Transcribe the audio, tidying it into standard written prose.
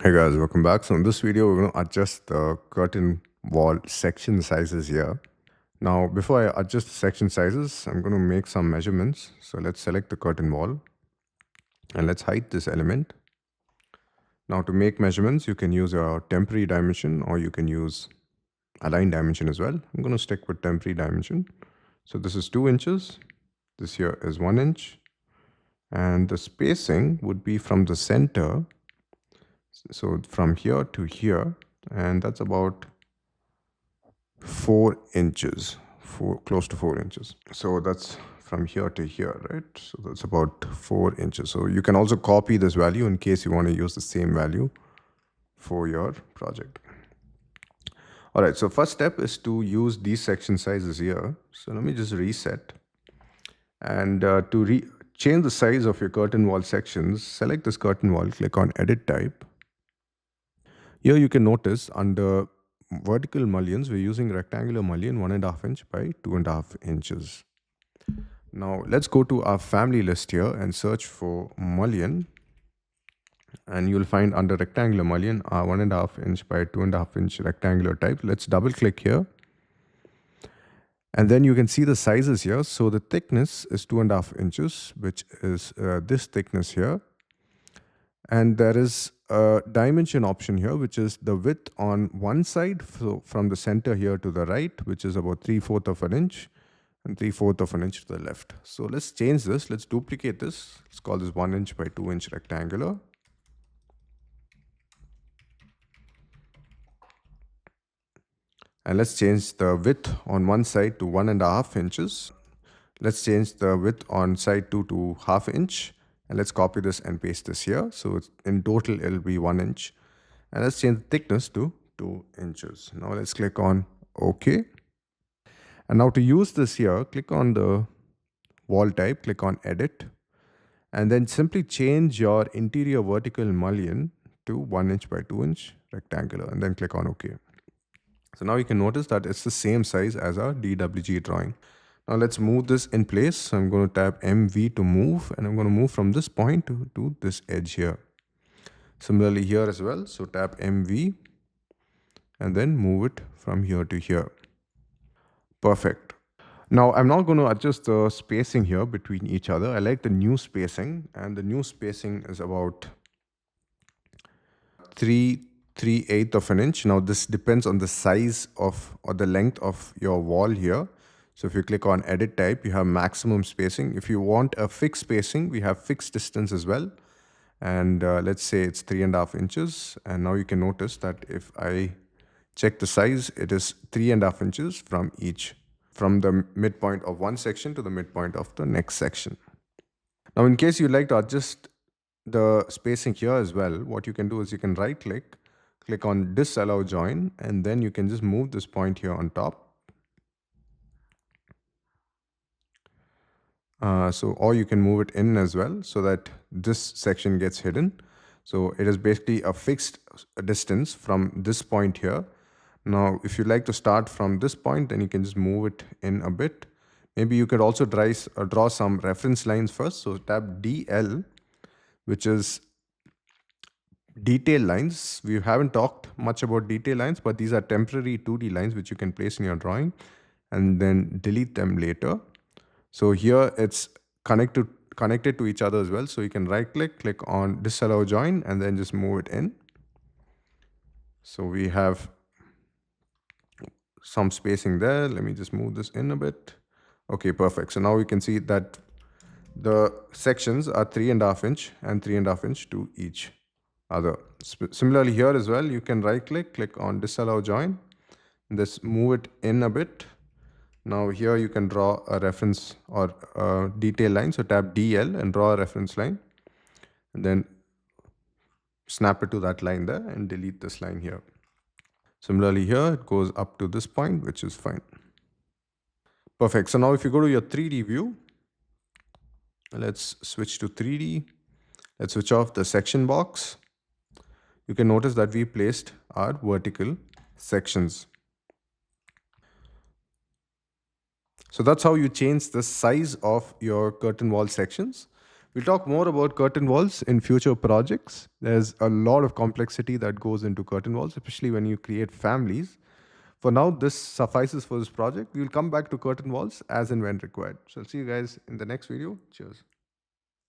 Hey guys, welcome back. So in this video, we're going to adjust the curtain wall section sizes here. Now, before I adjust the section sizes, I'm going to make some measurements. So let's select the curtain wall and let's hide this element. Now to make measurements, you can use a temporary dimension or you can use align dimension as well. I'm going to stick with temporary dimension. So this is 2 inches. This here is 1 inch. And the spacing would be from the center. So from here to here, and that's about 4 inches, close to 4 inches. So that's from here to here, right? So that's about 4 inches. So you can also copy this value in case you want to use the same value for your project. All right, so first step is to use these section sizes here. So let me just reset. And to change the size of your curtain wall sections, select this curtain wall, click on Edit Type. Here you can notice under vertical mullions, we're using rectangular mullion 1.5 inch by 2.5 inches. Now let's go to our family list here and search for mullion. And you'll find under rectangular mullion, 1.5 inch by 2.5 inch rectangular type. Let's double click here. And then you can see the sizes here. So the thickness is 2.5 inches, which is this thickness here. And there is a dimension option here, which is the width on one side, so from the center here to the right, which is about 3/4 of an inch and 3/4 of an inch to the left. So let's change this. Let's duplicate this. Let's call this 1 inch by 2 inch rectangular. And let's change the width on one side to 1.5 inches. Let's change the width on side 2 to 1/2 inch. And let's copy this and paste this here. So in total, it'll be 1 inch. And let's change the thickness to 2 inches. Now let's click on OK. And now to use this here, click on the wall type, click on Edit. And then simply change your interior vertical mullion to 1 inch by 2 inch rectangular. And then click on OK. So now you can notice that it's the same size as our DWG drawing. Now let's move this in place. So I'm going to tap MV to move, and I'm going to move from this point to this edge here. Similarly here as well. So tap MV and then move it from here to here. Perfect. Now I'm not going to adjust the spacing here between each other. I like the new spacing, and the new spacing is about 3/8 of an inch. Now this depends on the size of or the length of your wall here. So if you click on Edit Type, you have maximum spacing. If you want a fixed spacing, we have fixed distance as well. And let's say it's 3.5 inches. And now you can notice that if I check the size, it is 3.5 inches from the midpoint of one section to the midpoint of the next section. Now, in case you'd like to adjust the spacing here as well, what you can do is you can right click on Disallow Join, and then you can just move this point here on top. Or you can move it in as well so that this section gets hidden. So it is basically a fixed distance from this point here. Now, if you like to start from this point, then you can just move it in a bit. Maybe you could also draw some reference lines first. So tap DL, which is detail lines. We haven't talked much about detail lines, but these are temporary 2D lines which you can place in your drawing and then delete them later. So here it's connected to each other as well. So you can right click on Disallow Join and then just move it in. So we have some spacing there. Let me just move this in a bit. Okay, perfect. So now we can see that the sections are 3.5 inch and 3.5 inch to each other. Similarly here as well, you can right click on Disallow Join and just move it in a bit. Now here you can draw a reference or a detail line. So tap DL and draw a reference line and then snap it to that line there and delete this line here. Similarly here, it goes up to this point, which is fine. Perfect. So now if you go to your 3D view, let's switch to 3D. Let's switch off the section box. You can notice that we placed our vertical sections. So that's how you change the size of your curtain wall sections. We'll talk more about curtain walls in future projects. There's a lot of complexity that goes into curtain walls, especially when you create families. For now, this suffices for this project. We will come back to curtain walls as and when required. So I'll see you guys in the next video. Cheers.